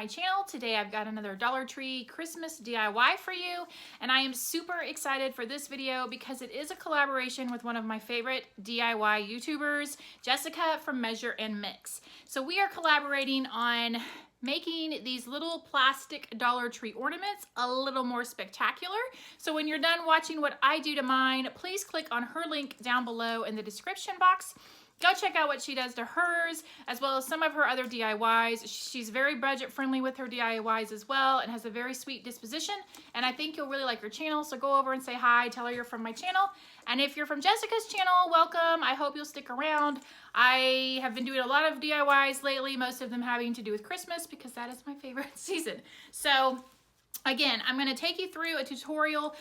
my channel. Today I've got another Dollar Tree Christmas DIY for you, and I am super excited for this video because it is a collaboration with one of my favorite DIY YouTubers, Jessica from Measure and Mix. So we are collaborating on making these little plastic Dollar Tree ornaments a little more spectacular. So when you're done watching what I do to mine, please click on her link down below in the description box. Go check out what she does to hers, as well as some of her other DIYs. She's very budget friendly with her DIYs as well and has a very sweet disposition. And I think you'll really like her channel. So go over and say hi, tell her you're from my channel. And if you're from Jessica's channel, welcome. I hope you'll stick around. I have been doing a lot of DIYs lately, most of them having to do with Christmas because that is my favorite season. So again, I'm going to take you through a tutorial.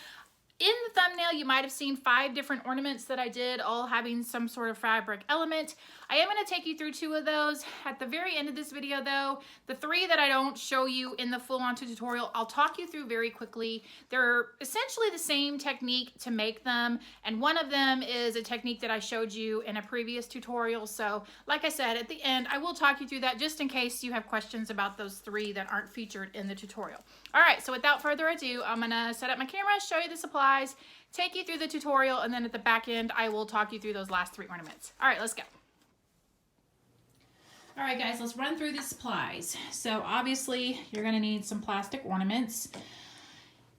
In the thumbnail, you might have seen 5 different ornaments that I did, all having some sort of fabric element. I am going to take you through 2 of those. At the very end of this video though, the 3 that I don't show you in the full-on tutorial, I'll talk you through very quickly. They're essentially the same technique to make them, and one of them is a technique that I showed you in a previous tutorial. So like I said, at the end, I will talk you through that just in case you have questions about those 3 that aren't featured in the tutorial. All right, so without further ado, I'm gonna set up my camera, show you the supplies, take you through the tutorial, and then at the back end, I will talk you through those last 3 ornaments. All right, let's go. All right, guys, let's run through the supplies. So obviously, you're gonna need some plastic ornaments.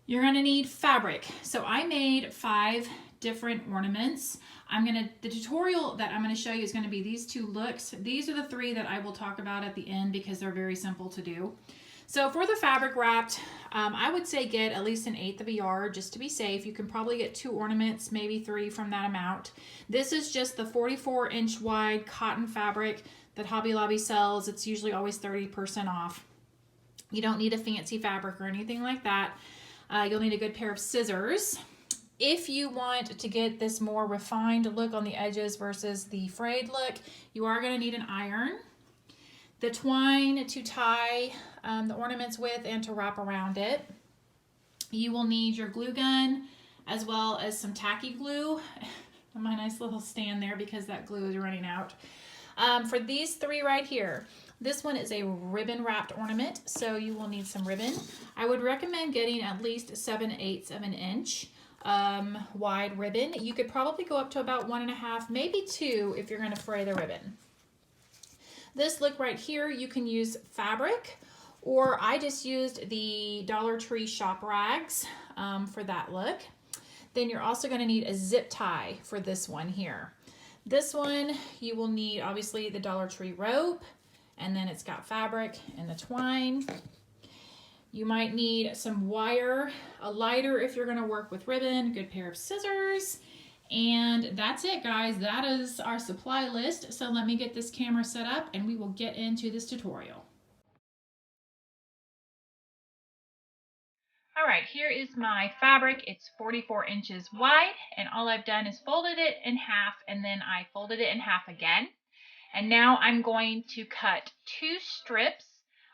You're gonna need fabric. So I made 5 different ornaments. The tutorial that I'm gonna show you is gonna be these 2 looks. These are the 3 that I will talk about at the end because they're very simple to do. So for the fabric wrapped, I would say get at least 1/8 of a yard just to be safe. You can probably get 2 ornaments, maybe 3 from that amount. This is just the 44-inch wide cotton fabric that Hobby Lobby sells. It's usually always 30% off. You don't need a fancy fabric or anything like that. You'll need a good pair of scissors. If you want to get this more refined look on the edges versus the frayed look, you are going to need an iron, the twine to tie the ornaments with and to wrap around it. You will need your glue gun as well as some tacky glue. My nice little stand there because that glue is running out. For these 3 right here, this one is a ribbon wrapped ornament, so you will need some ribbon. I would recommend getting at least 7/8 of an inch wide ribbon. You could probably go up to about 1.5, maybe 2 if you're going to fray the ribbon. This look right here, you can use fabric, or I just used the Dollar Tree shop rags for that look. Then you're also going to need a zip tie for this one here. This one, you will need obviously the Dollar Tree rope, and then it's got fabric and the twine. You might need some wire, a lighter if you're going to work with ribbon, a good pair of scissors. And that's it, guys. That is our supply list. So let me get this camera set up and we will get into this tutorial. All right, here is my fabric. It's 44 inches wide, and all I've done is folded it in half, and then I folded it in half again. And now I'm going to cut 2 strips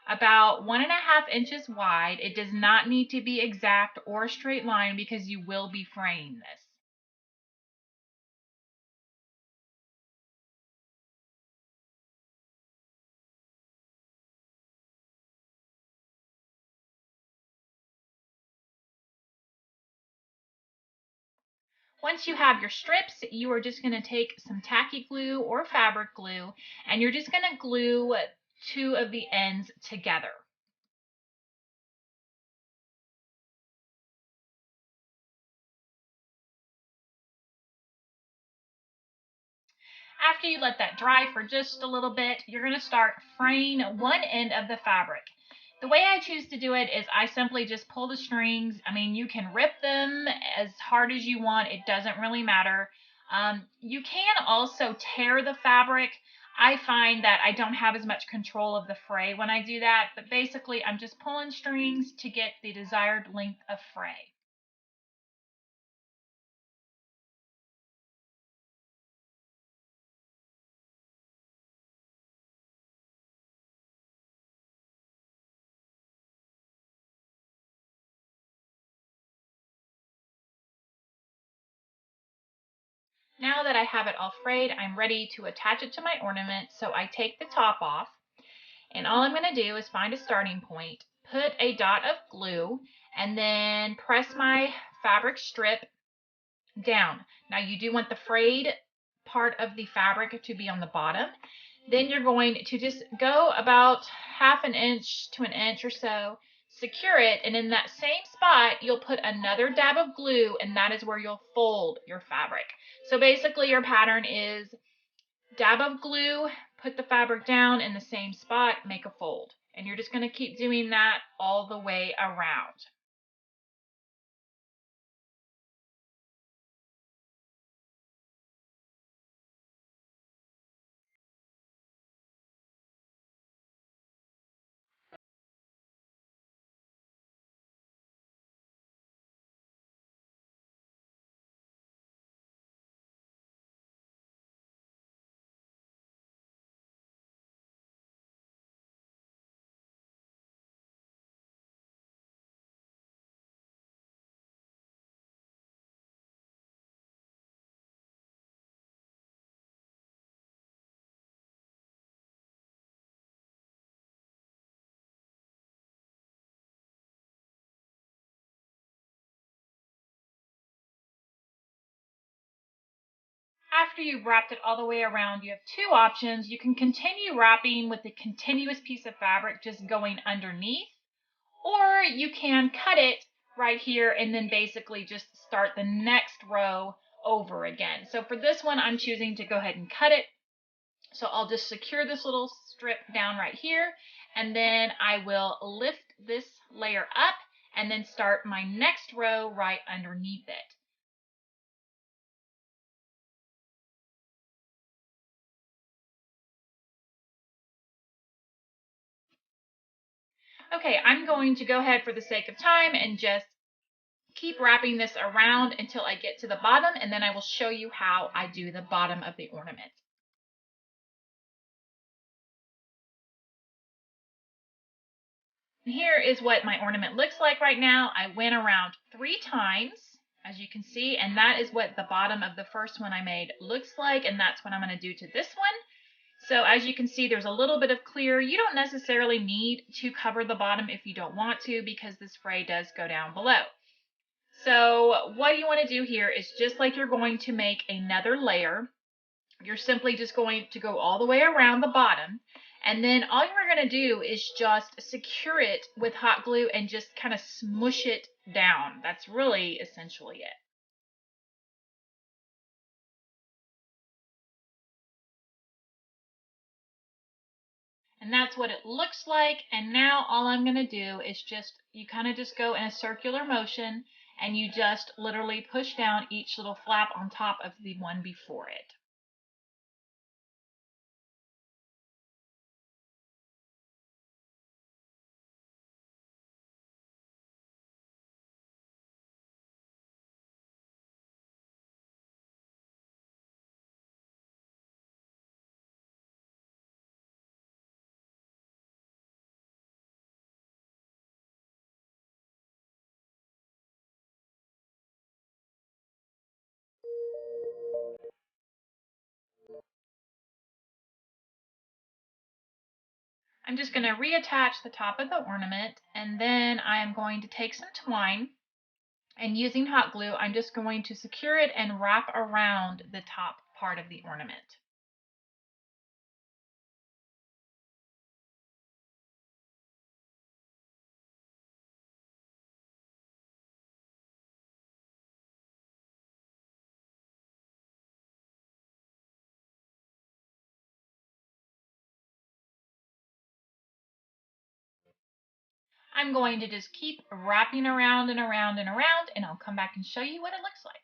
about 1.5 inches wide. It does not need to be exact or a straight line because you will be fraying this. Once you have your strips, you are just going to take some tacky glue or fabric glue, and you're just going to glue 2 of the ends together. After you let that dry for just a little bit, you're going to start fraying one end of the fabric. The way I choose to do it is I simply just pull the strings. I mean, you can rip them as hard as you want. It doesn't really matter. You can also tear the fabric. I find that I don't have as much control of the fray when I do that, but basically I'm just pulling strings to get the desired length of fray. Now that I have it all frayed, I'm ready to attach it to my ornament. So I take the top off, And all I'm going to do is find a starting point, put a dot of glue, and then press my fabric strip down. Now you do want the frayed part of the fabric to be on the bottom. Then you're going to just go about half an inch to an inch or so, secure it, and in that same spot you'll put another dab of glue, and that is where you'll fold your fabric. So basically your pattern is dab of glue, put the fabric down in the same spot, make a fold. And you're just going to keep doing that all the way around. After you've wrapped it all the way around, you have two options. You can continue wrapping with a continuous piece of fabric just going underneath, or you can cut it right here and then basically just start the next row over again. So for this one, I'm choosing to go ahead and cut it. So I'll just secure this little strip down right here, and then I will lift this layer up and then start my next row right underneath it. Okay, I'm going to go ahead for the sake of time and just keep wrapping this around until I get to the bottom, and then I will show you how I do the bottom of the ornament. And here is what my ornament looks like right now. I went around 3 times, as you can see, and that is what the bottom of the first one I made looks like, and that's what I'm going to do to this one. So as you can see, there's a little bit of clear. You don't necessarily need to cover the bottom if you don't want to, because this fray does go down below. So what you want to do here is, just like you're going to make another layer, you're simply just going to go all the way around the bottom, and then all you're going to do is just secure it with hot glue and just kind of smush it down. That's really essentially it. And that's what it looks like. And now all I'm going to do is you kind of just go in a circular motion, and you just literally push down each little flap on top of the one before it. I'm just going to reattach the top of the ornament, and then I am going to take some twine, and using hot glue, I'm just going to secure it and wrap around the top part of the ornament. I'm going to just keep wrapping around and around and around, and I'll come back and show you what it looks like.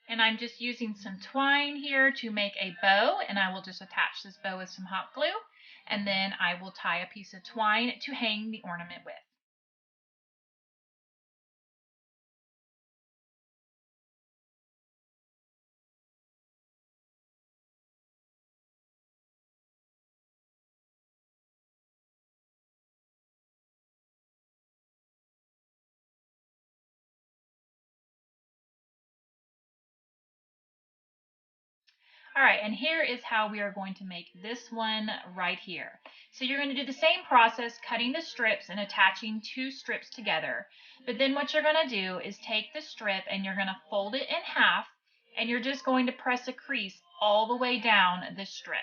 And I'm just using some twine here to make a bow, and I will just attach this bow with some hot glue, and then I will tie a piece of twine to hang the ornament with. All right, and here is how we are going to make this one right here. So you're going to do the same process, cutting the strips and attaching two strips together. But then what you're going to do is take the strip and you're going to fold it in half, and you're just going to press a crease all the way down the strip.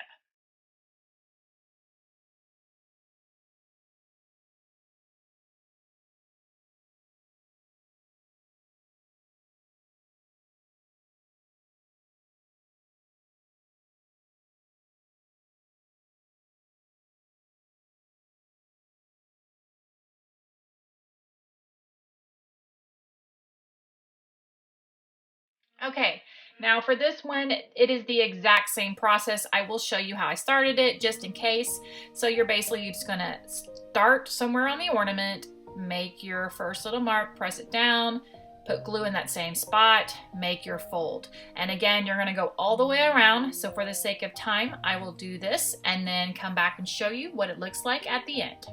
Okay, now for this one, it is the exact same process. I will show you how I started it just in case. So you're basically just gonna start somewhere on the ornament, make your first little mark, press it down, put glue in that same spot, make your fold. And again, you're gonna go all the way around. So for the sake of time, I will do this and then come back and show you what it looks like at the end.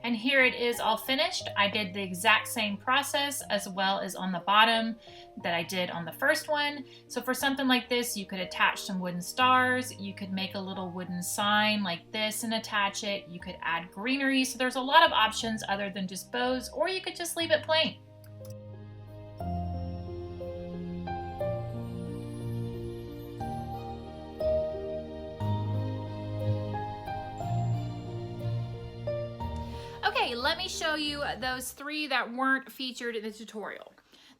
And here it is all finished. I did the exact same process as well as on the bottom that I did on the first one. So for something like this, you could attach some wooden stars. You could make a little wooden sign like this and attach it. You could add greenery. So there's a lot of options other than just bows, or you could just leave it plain. Okay, let me show you those three that weren't featured in the tutorial.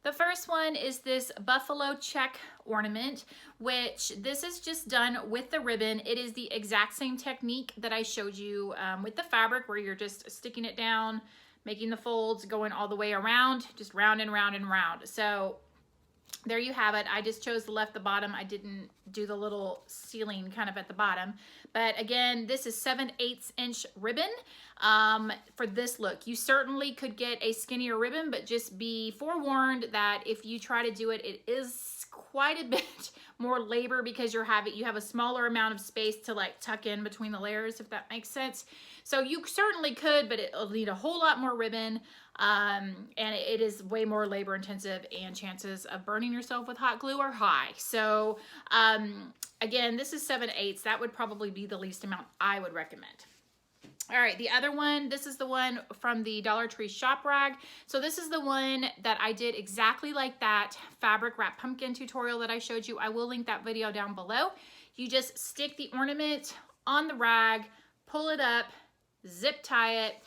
The first one is this buffalo check ornament, which this is just done with the ribbon. It is the exact same technique that I showed you with the fabric, where you're just sticking it down, making the folds, going all the way around, just round and round and round. So there you have it. I just chose to left the bottom. I didn't do the little ceiling kind of at the bottom. But again, this is 7/8 inch ribbon for this look. You certainly could get a skinnier ribbon, but just be forewarned that if you try to do it, it is quite a bit more labor because you have a smaller amount of space to like tuck in between the layers, if that makes sense. So you certainly could, but it'll need a whole lot more ribbon. And it is way more labor intensive, and chances of burning yourself with hot glue are high. So again, this is 7/8. That would probably be the least amount I would recommend. All right, the other one, this is the one from the Dollar Tree shop rag. So this is the one that I did exactly like that fabric wrap pumpkin tutorial that I showed you. I will link that video down below. You just stick the ornament on the rag, pull it up, zip tie it,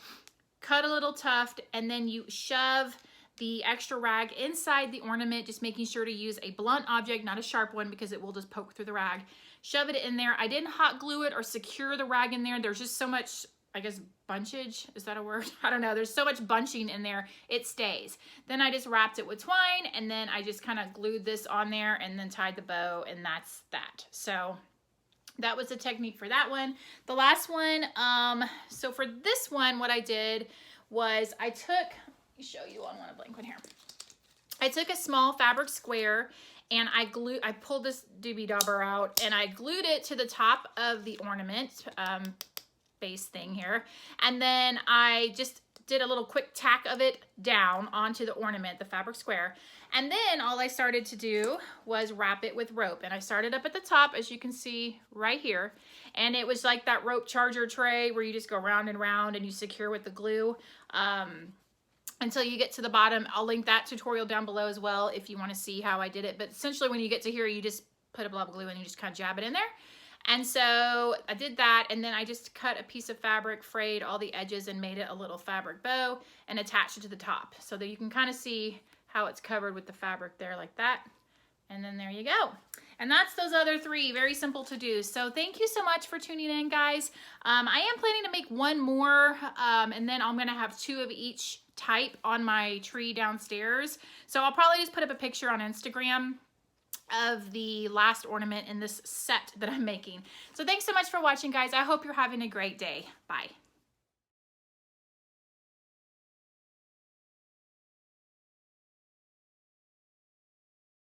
cut a little tuft, and then you shove the extra rag inside the ornament, just making sure to use a blunt object, not a sharp one, because it will just poke through the rag. Shove it in there. I didn't hot glue it or secure the rag in there. There's just so much, I guess, bunchage. Is that a word? I don't know. There's so much bunching in there, it stays. Then I just wrapped it with twine, and then I just kind of glued this on there and then tied the bow, and that's that. So that was the technique for that one. The last one, so for this one, what I did was I took, let me show you on one blank one here. I took a small fabric square and I pulled this doobie dauber out and I glued it to the top of the ornament base thing here. And then I just did a little quick tack of it down onto the ornament, the fabric square. And then all I started to do was wrap it with rope. And I started up at the top, as you can see right here. And it was like that rope charger tray where you just go round and round and you secure with the glue until you get to the bottom. I'll link that tutorial down below as well if you want to see how I did it. But essentially when you get to here, you just put a blob of glue and you just kind of jab it in there. And so I did that, and then I just cut a piece of fabric, frayed all the edges, and made it a little fabric bow and attached it to the top so that you can kind of see how it's covered with the fabric there like that. And then there you go. And that's those other three. Very simple to do. So thank you so much for tuning in, guys. I am planning to make one more, and then I'm going to have 2 of each type on my tree downstairs. So I'll probably just put up a picture on Instagram of the last ornament in this set that I'm making. So thanks so much for watching, guys. I hope you're having a great day. Bye.